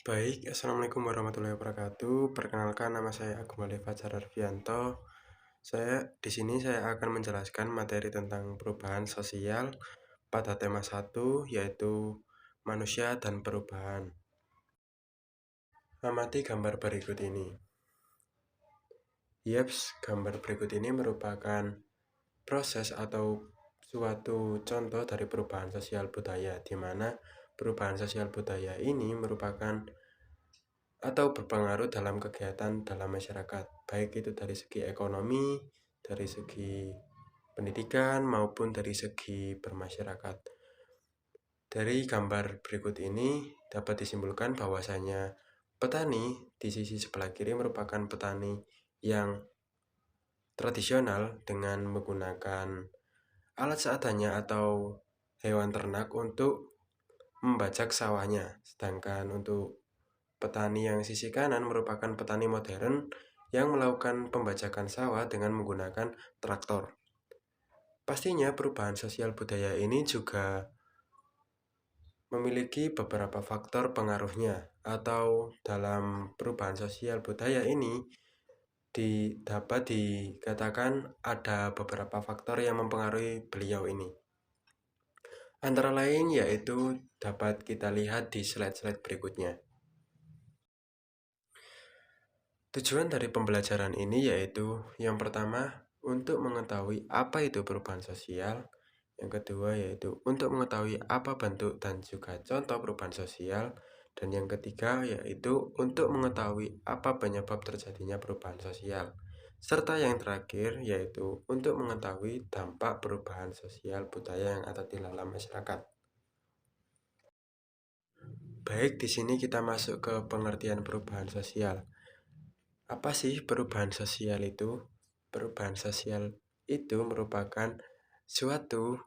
Assalamualaikum warahmatullahi wabarakatuh. Perkenalkan, nama saya Agung Ali Fajar Arfianto. Di sini saya akan menjelaskan materi tentang perubahan sosial pada tema 1, yaitu manusia dan perubahan. Amati gambar berikut ini. Gambar berikut ini merupakan proses atau suatu contoh dari perubahan sosial budaya, di mana perubahan sosial budaya ini merupakan atau berpengaruh dalam kegiatan dalam masyarakat, baik itu dari segi ekonomi, dari segi pendidikan, maupun dari segi bermasyarakat. Dari gambar berikut ini dapat disimpulkan bahwasanya petani di sisi sebelah kiri merupakan petani yang tradisional dengan menggunakan alat seadanya atau hewan ternak untuk membajak sawahnya, sedangkan untuk petani yang sisi kanan merupakan petani modern yang melakukan pembajakan sawah dengan menggunakan traktor. Pastinya perubahan sosial budaya ini juga memiliki beberapa faktor pengaruhnya, atau dalam perubahan sosial budaya ini dapat dikatakan ada beberapa faktor yang mempengaruhi beliau ini. Antara lain yaitu dapat kita lihat di slide-slide berikutnya. Tujuan dari pembelajaran ini yaitu yang pertama untuk mengetahui apa itu perubahan sosial, yang kedua yaitu untuk mengetahui apa bentuk dan juga contoh perubahan sosial, dan yang ketiga yaitu untuk mengetahui apa penyebab terjadinya perubahan sosial, serta yang terakhir yaitu untuk mengetahui dampak perubahan sosial budaya yang ada di dalam masyarakat. Baik, di sini kita masuk ke pengertian perubahan sosial. Apa sih perubahan sosial itu? Perubahan sosial itu merupakan suatu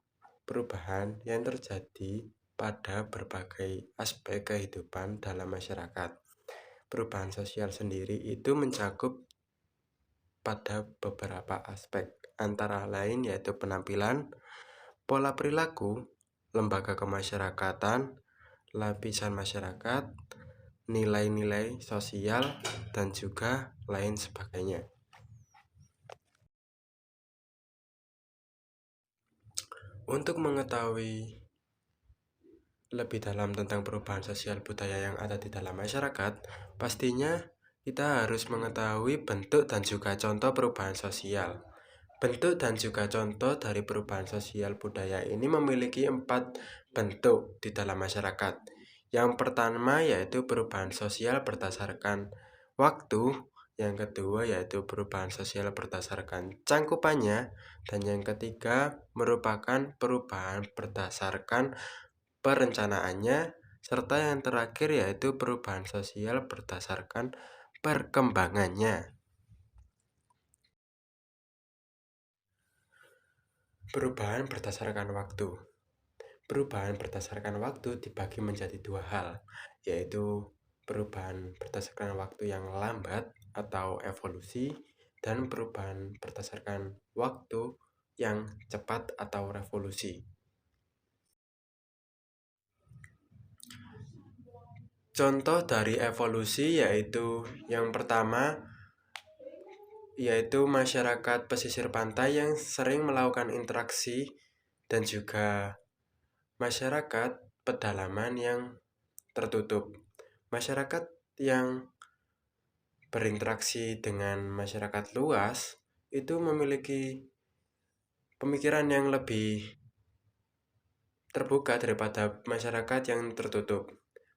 perubahan yang terjadi pada berbagai aspek kehidupan dalam masyarakat. Perubahan sosial sendiri itu mencakup pada beberapa aspek, antara lain yaitu penampilan, pola perilaku, lembaga kemasyarakatan, lapisan masyarakat, nilai-nilai sosial, dan juga lain sebagainya. Untuk mengetahui lebih dalam tentang perubahan sosial budaya yang ada di dalam masyarakat, pastinya kita harus mengetahui bentuk dan juga contoh perubahan sosial. Bentuk dan juga contoh dari perubahan sosial budaya ini memiliki 4 bentuk di dalam masyarakat. Yang pertama yaitu perubahan sosial berdasarkan waktu, yang kedua yaitu perubahan sosial berdasarkan cangkupannya, dan yang ketiga merupakan perubahan berdasarkan perencanaannya, serta yang terakhir yaitu perubahan sosial berdasarkan perkembangannya. Perubahan berdasarkan waktu. Perubahan berdasarkan waktu dibagi menjadi 2 hal, yaitu perubahan berdasarkan waktu yang lambat atau evolusi, dan perubahan berdasarkan waktu yang cepat atau revolusi. Contoh dari evolusi yaitu yang pertama yaitu masyarakat pesisir pantai yang sering melakukan interaksi, dan juga masyarakat pedalaman yang tertutup. Masyarakat yang berinteraksi dengan masyarakat luas itu memiliki pemikiran yang lebih terbuka daripada masyarakat yang tertutup.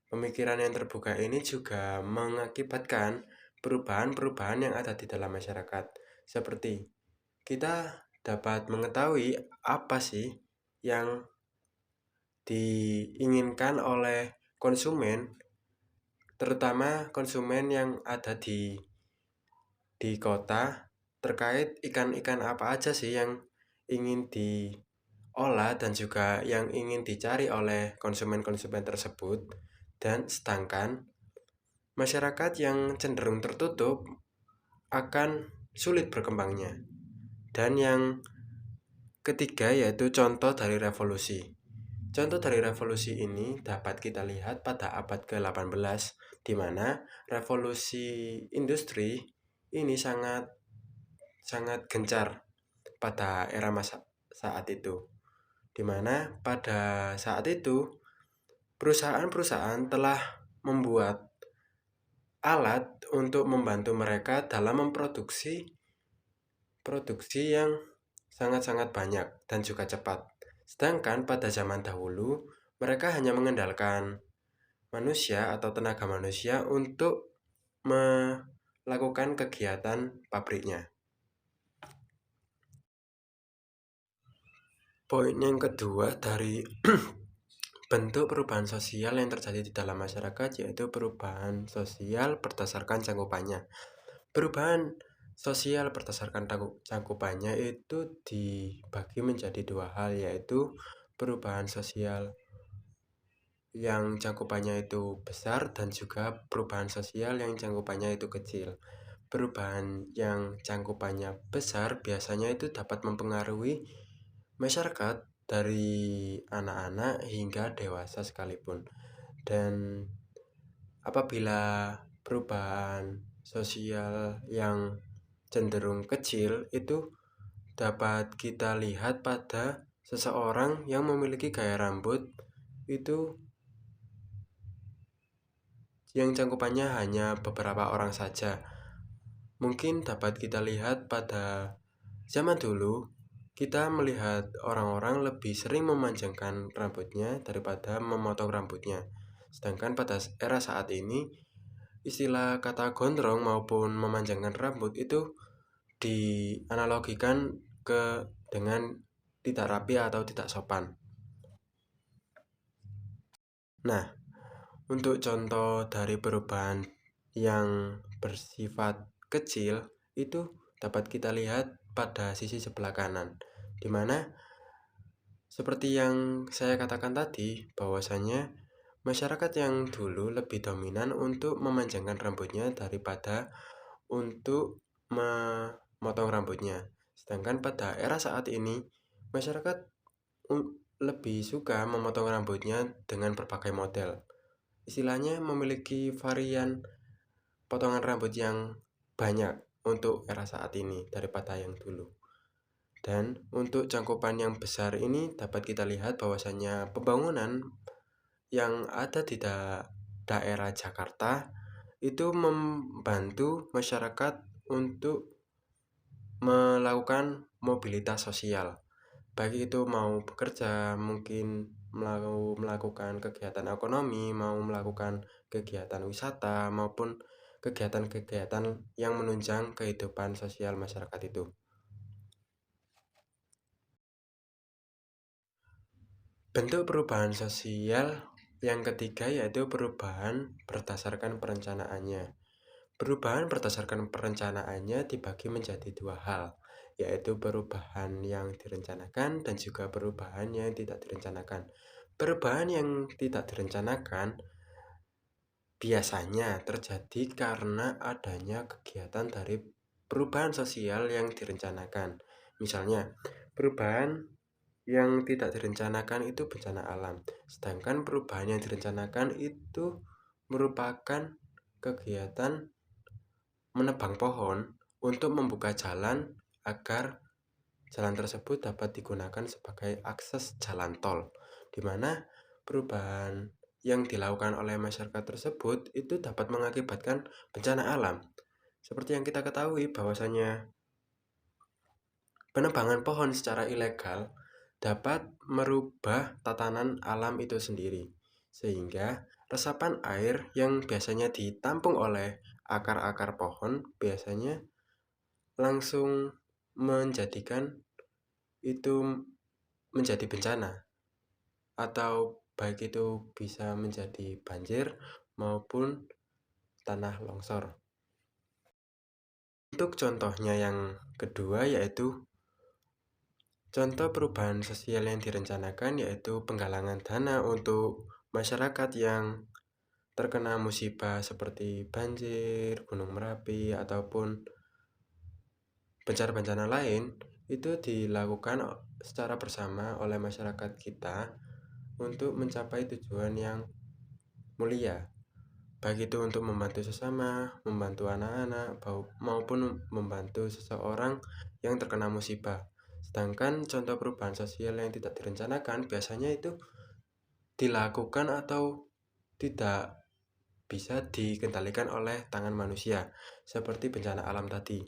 Pemikiran yang terbuka ini juga mengakibatkan perubahan-perubahan yang ada di dalam masyarakat. Seperti kita dapat mengetahui apa sih yang diinginkan oleh konsumen, terutama konsumen yang ada di kota, terkait ikan-ikan apa aja sih yang ingin diolah dan juga yang ingin dicari oleh konsumen-konsumen tersebut. Dan sedangkan masyarakat yang cenderung tertutup akan sulit berkembangnya. Dan yang ketiga yaitu contoh dari revolusi. Contoh dari revolusi ini dapat kita lihat pada abad ke-18, di mana revolusi industri ini sangat gencar pada era masa saat itu, di mana pada saat itu perusahaan-perusahaan telah membuat alat untuk membantu mereka dalam memproduksi yang sangat-sangat banyak dan juga cepat. Sedangkan pada zaman dahulu, mereka hanya mengandalkan manusia atau tenaga manusia untuk melakukan kegiatan pabriknya. Poin yang kedua dari bentuk perubahan sosial yang terjadi di dalam masyarakat yaitu perubahan sosial berdasarkan cangkupannya. Perubahan sosial berdasarkan cangkupannya itu dibagi menjadi dua hal, yaitu perubahan sosial yang cangkupannya itu besar dan juga perubahan sosial yang cangkupannya itu kecil. Perubahan yang cangkupannya besar biasanya itu dapat mempengaruhi masyarakat dari anak-anak hingga dewasa sekalipun. Dan apabila perubahan sosial yang cenderung kecil itu dapat kita lihat pada seseorang yang memiliki gaya rambut itu yang cangkupannya hanya beberapa orang saja. Mungkin dapat kita lihat pada zaman dulu, kita melihat orang-orang lebih sering memanjangkan rambutnya daripada memotong rambutnya. Sedangkan pada era saat ini, istilah kata gondrong maupun memanjangkan rambut itu dianalogikan dengan tidak rapi atau tidak sopan. Nah, untuk contoh dari perubahan yang bersifat kecil itu dapat kita lihat pada sisi sebelah kanan, di mana seperti yang saya katakan tadi, bahwasanya masyarakat yang dulu lebih dominan untuk memanjangkan rambutnya daripada untuk memotong rambutnya. Sedangkan pada era saat ini, masyarakat lebih suka memotong rambutnya dengan berbagai model. Istilahnya memiliki varian potongan rambut yang banyak untuk era saat ini daripada yang dulu. Dan untuk cangkupan yang besar ini dapat kita lihat bahwasanya pembangunan yang ada di daerah Jakarta itu membantu masyarakat untuk melakukan mobilitas sosial, baik itu mau bekerja, mungkin melakukan kegiatan ekonomi, mau melakukan kegiatan wisata, maupun kegiatan-kegiatan yang menunjang kehidupan sosial masyarakat itu. Bentuk perubahan sosial yang ketiga yaitu perubahan berdasarkan perencanaannya. Perubahan berdasarkan perencanaannya dibagi menjadi dua hal, yaitu perubahan yang direncanakan dan juga perubahan yang tidak direncanakan. Perubahan yang tidak direncanakan biasanya terjadi karena adanya kegiatan dari perubahan sosial yang direncanakan. Misalnya, perubahan yang tidak direncanakan itu bencana alam, sedangkan perubahan yang direncanakan itu merupakan kegiatan menebang pohon untuk membuka jalan agar jalan tersebut dapat digunakan sebagai akses jalan tol, di mana perubahan yang dilakukan oleh masyarakat tersebut itu dapat mengakibatkan bencana alam. Seperti yang kita ketahui bahwasanya penebangan pohon secara ilegal dapat merubah tatanan alam itu sendiri, sehingga resapan air yang biasanya ditampung oleh akar-akar pohon biasanya langsung menjadikan itu menjadi bencana, atau baik itu bisa menjadi banjir maupun tanah longsor. Untuk contohnya yang kedua yaitu contoh perubahan sosial yang direncanakan yaitu penggalangan dana untuk masyarakat yang terkena musibah seperti banjir, gunung Merapi, ataupun bencana-bencana lain. Itu dilakukan secara bersama oleh masyarakat kita untuk mencapai tujuan yang mulia. baik itu untuk membantu sesama, membantu anak-anak, maupun membantu seseorang yang terkena musibah. Sedangkan contoh perubahan sosial yang tidak direncanakan biasanya itu dilakukan atau tidak bisa dikendalikan oleh tangan manusia, seperti bencana alam tadi.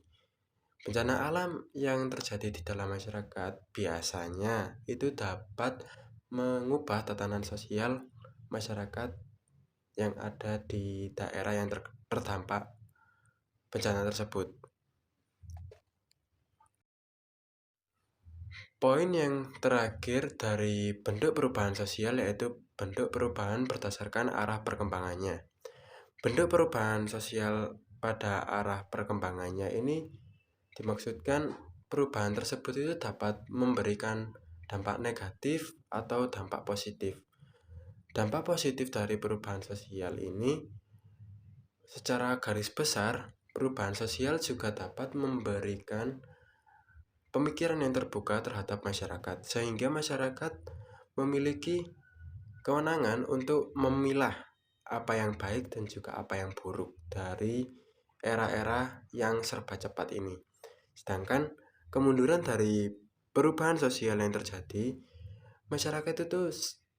Bencana alam yang terjadi di dalam masyarakat biasanya itu dapat mengubah tatanan sosial masyarakat yang ada di daerah yang terdampak bencana tersebut. Poin yang terakhir dari bentuk perubahan sosial yaitu bentuk perubahan berdasarkan arah perkembangannya. Bentuk perubahan sosial pada arah perkembangannya ini dimaksudkan perubahan tersebut itu dapat memberikan dampak negatif atau dampak positif. Dampak positif dari perubahan sosial ini secara garis besar, perubahan sosial juga dapat memberikan pemikiran yang terbuka terhadap masyarakat, sehingga masyarakat memiliki kewenangan untuk memilah apa yang baik dan juga apa yang buruk dari era-era yang serba cepat ini. Sedangkan kemunduran dari perubahan sosial yang terjadi, masyarakat itu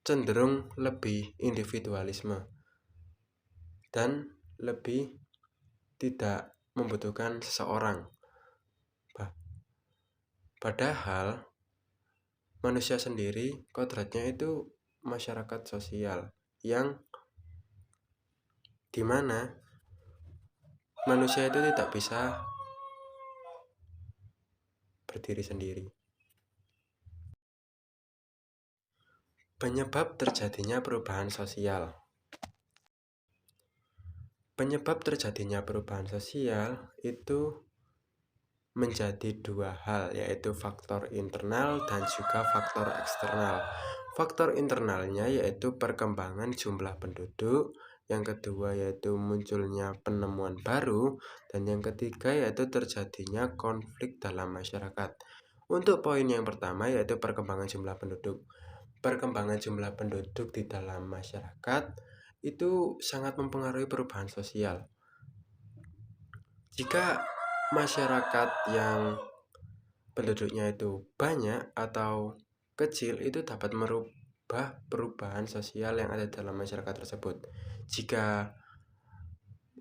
cenderung lebih individualisme dan lebih tidak membutuhkan seseorang. Padahal manusia sendiri kodratnya itu masyarakat sosial yang dimana manusia itu tidak bisa berdiri sendiri. Penyebab terjadinya perubahan sosial. Penyebab terjadinya perubahan sosial itu menjadi dua hal, yaitu faktor internal dan juga faktor eksternal. Faktor internalnya yaitu perkembangan jumlah penduduk, yang kedua yaitu munculnya penemuan baru, dan yang ketiga yaitu terjadinya konflik dalam masyarakat. Untuk poin yang pertama yaitu perkembangan jumlah penduduk. Perkembangan jumlah penduduk di dalam masyarakat itu sangat mempengaruhi perubahan sosial. Jika masyarakat yang penduduknya itu banyak atau kecil, itu dapat merubah perubahan sosial yang ada dalam masyarakat tersebut. Jika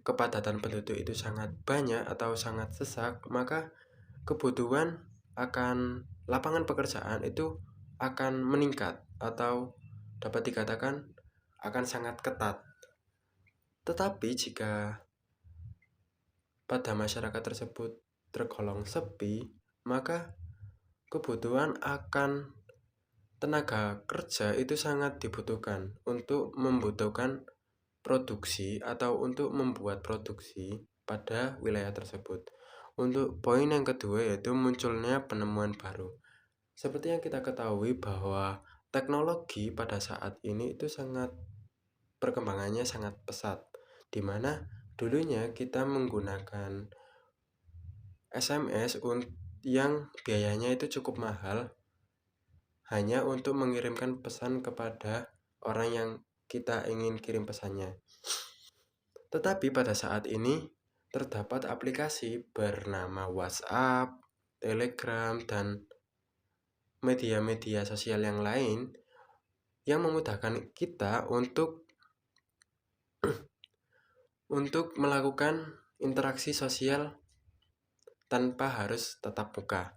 kepadatan penduduk itu sangat banyak atau sangat sesak, maka kebutuhan akan lapangan pekerjaan itu akan meningkat atau dapat dikatakan akan sangat ketat. Tetapi jika pada masyarakat tersebut tergolong sepi, maka kebutuhan akan tenaga kerja itu sangat dibutuhkan untuk membutuhkan produksi atau untuk membuat produksi pada wilayah tersebut. Untuk poin yang kedua yaitu munculnya penemuan baru. Seperti yang kita ketahui bahwa teknologi pada saat ini itu perkembangannya sangat pesat, di mana dulunya kita menggunakan SMS yang biayanya itu cukup mahal hanya untuk mengirimkan pesan kepada orang yang kita ingin kirim pesannya. Tetapi pada saat ini terdapat aplikasi bernama WhatsApp, Telegram, dan media-media sosial yang lain yang memudahkan kita untuk melakukan interaksi sosial tanpa harus tatap muka.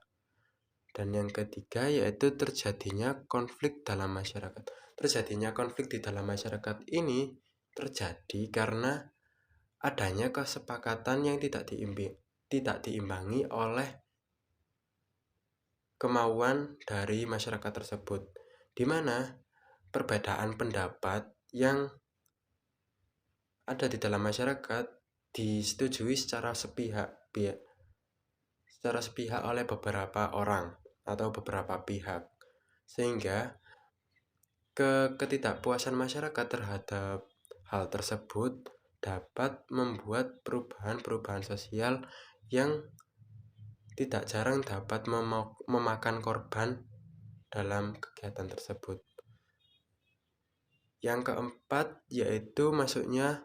Dan yang ketiga yaitu terjadinya konflik dalam masyarakat. Terjadinya konflik di dalam masyarakat ini terjadi karena adanya kesepakatan yang tidak diimbangi oleh kemauan dari masyarakat tersebut, di mana perbedaan pendapat yang ada di dalam masyarakat disetujui secara sepihak oleh beberapa orang atau beberapa pihak, sehingga ketidakpuasan masyarakat terhadap hal tersebut dapat membuat perubahan-perubahan sosial yang tidak jarang dapat memakan korban dalam kegiatan tersebut. Yang keempat yaitu masuknya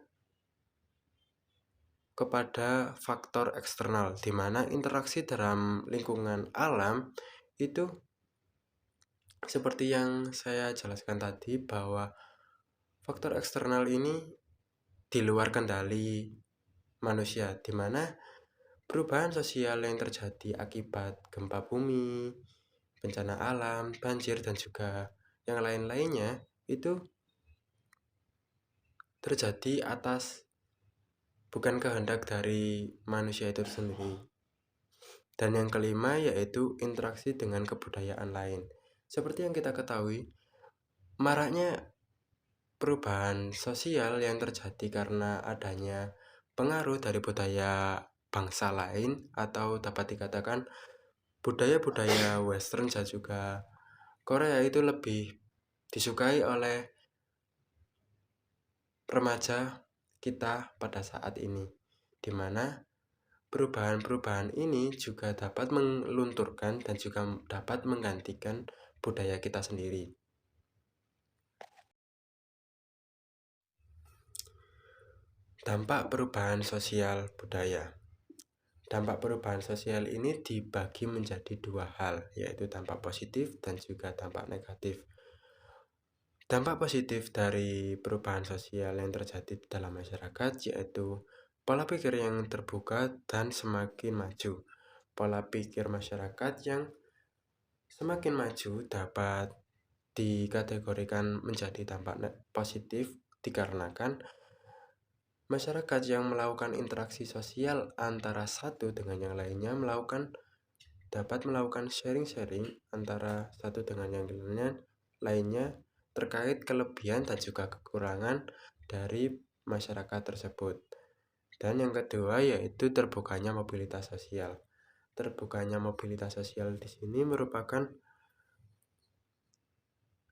kepada faktor eksternal, di mana interaksi dalam lingkungan alam itu seperti yang saya jelaskan tadi, bahwa faktor eksternal ini di luar kendali manusia, di mana perubahan sosial yang terjadi akibat gempa bumi, bencana alam, banjir, dan juga yang lain-lainnya itu terjadi atas bukan kehendak dari manusia itu sendiri. Dan yang kelima yaitu interaksi dengan kebudayaan lain. Seperti yang kita ketahui, maraknya perubahan sosial yang terjadi karena adanya pengaruh dari budaya bangsa lain, atau dapat dikatakan budaya-budaya western dan juga Korea itu lebih disukai oleh remaja kita pada saat ini, di mana perubahan-perubahan ini juga dapat melunturkan dan juga dapat menggantikan budaya kita sendiri. Dampak perubahan sosial budaya. Dampak perubahan sosial ini dibagi menjadi dua hal, yaitu dampak positif dan juga dampak negatif. Dampak positif dari perubahan sosial yang terjadi dalam masyarakat yaitu pola pikir yang terbuka dan semakin maju. Pola pikir masyarakat yang semakin maju dapat dikategorikan menjadi dampak positif dikarenakan masyarakat yang melakukan interaksi sosial antara satu dengan yang lainnya dapat melakukan sharing-sharing antara satu dengan yang lainnya terkait kelebihan dan juga kekurangan dari masyarakat tersebut. Dan yang kedua yaitu terbukanya mobilitas sosial. Terbukanya mobilitas sosial di sini merupakan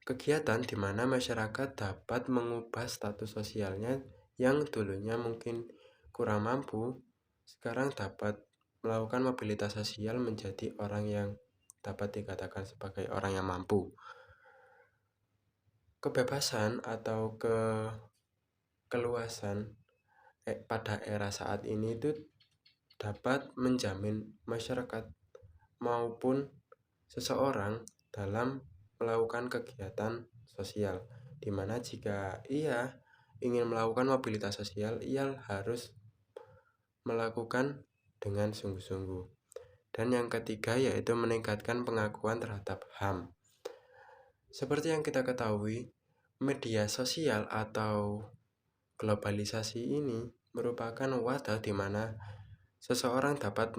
kegiatan di mana masyarakat dapat mengubah status sosialnya yang dulunya mungkin kurang mampu, sekarang dapat melakukan mobilitas sosial menjadi orang yang dapat dikatakan sebagai orang yang mampu. Kebebasan atau keluasan pada era saat ini itu dapat menjamin masyarakat maupun seseorang dalam melakukan kegiatan sosial, di mana jika ia ingin melakukan mobilitas sosial, ia harus melakukan dengan sungguh-sungguh. Dan yang ketiga yaitu meningkatkan pengakuan terhadap HAM. Seperti yang kita ketahui, media sosial atau globalisasi ini merupakan wadah di mana seseorang dapat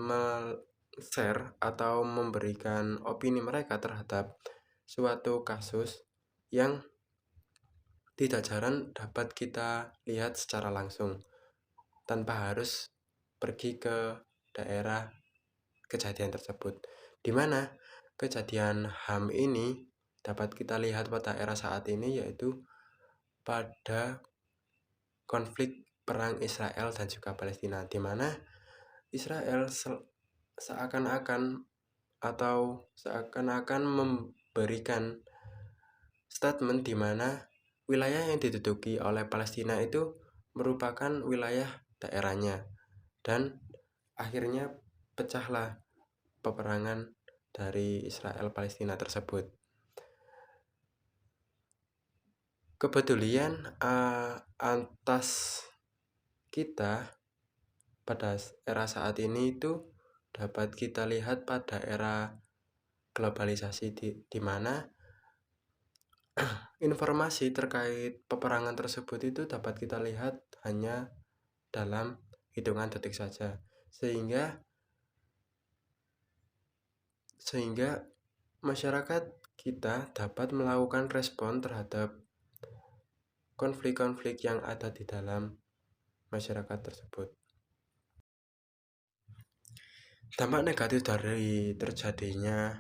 share atau memberikan opini mereka terhadap suatu kasus yang tidak jarang dapat kita lihat secara langsung tanpa harus pergi ke daerah kejadian tersebut, di mana kejadian HAM ini dapat kita lihat pada era saat ini yaitu pada konflik perang Israel dan juga Palestina, di mana Israel seakan-akan memberikan statement di mana wilayah yang diduduki oleh Palestina itu merupakan wilayah daerahnya, dan akhirnya pecahlah peperangan dari Israel Palestina tersebut. Kepedulian atas kita pada era saat ini itu dapat kita lihat pada era globalisasi di mana informasi terkait peperangan tersebut itu dapat kita lihat hanya dalam hitungan detik saja, sehingga masyarakat kita dapat melakukan respon terhadap konflik-konflik yang ada di dalam masyarakat tersebut. Dampak negatif dari terjadinya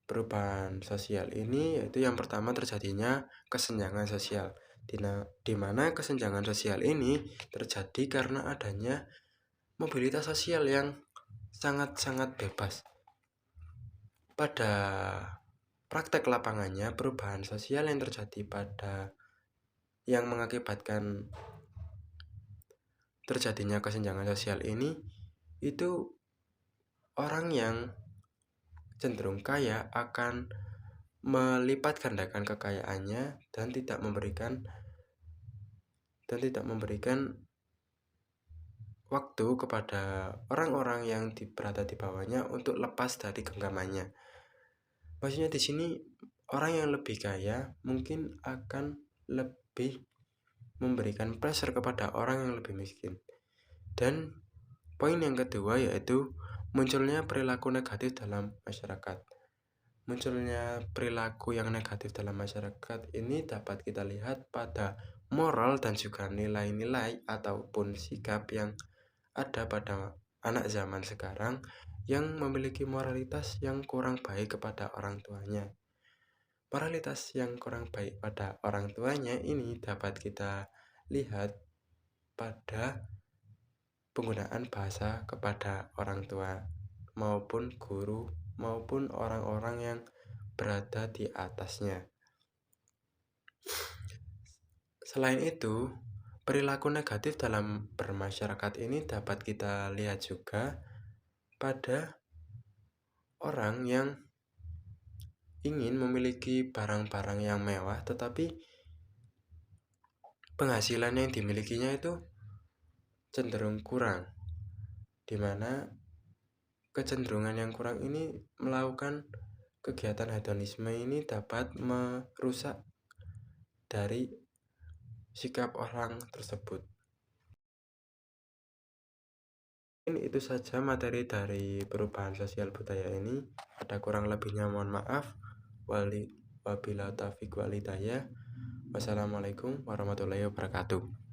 perubahan sosial ini yaitu yang pertama terjadinya kesenjangan sosial, di mana kesenjangan sosial ini terjadi karena adanya mobilitas sosial yang sangat-sangat bebas. Pada praktek lapangannya, perubahan sosial yang terjadi yang mengakibatkan terjadinya kesenjangan sosial ini, itu orang yang cenderung kaya akan melipat gandakan kekayaannya dan tidak memberikan waktu kepada orang-orang yang berada di bawahnya untuk lepas dari genggamannya. Maksudnya di sini orang yang lebih kaya mungkin akan lebih memberikan pressure kepada orang yang lebih miskin. Dan poin yang kedua yaitu munculnya perilaku negatif dalam masyarakat. Munculnya perilaku yang negatif dalam masyarakat ini dapat kita lihat pada moral dan juga nilai-nilai ataupun sikap yang ada pada anak zaman sekarang yang memiliki moralitas yang kurang baik kepada orang tuanya. Moralitas yang kurang baik pada orang tuanya ini dapat kita lihat pada penggunaan bahasa kepada orang tua maupun guru maupun orang-orang yang berada di atasnya. Selain itu, perilaku negatif dalam bermasyarakat ini dapat kita lihat juga pada orang yang ingin memiliki barang-barang yang mewah tetapi penghasilan yang dimilikinya itu cenderung kurang, di mana kecenderungan yang kurang ini melakukan kegiatan hedonisme ini dapat merusak dari sikap orang tersebut. Itu saja materi dari perubahan sosial budaya ini. Ada kurang lebihnya mohon maaf. Wabillahi taufiq wal hidayah. Wassalamualaikum warahmatullahi wabarakatuh.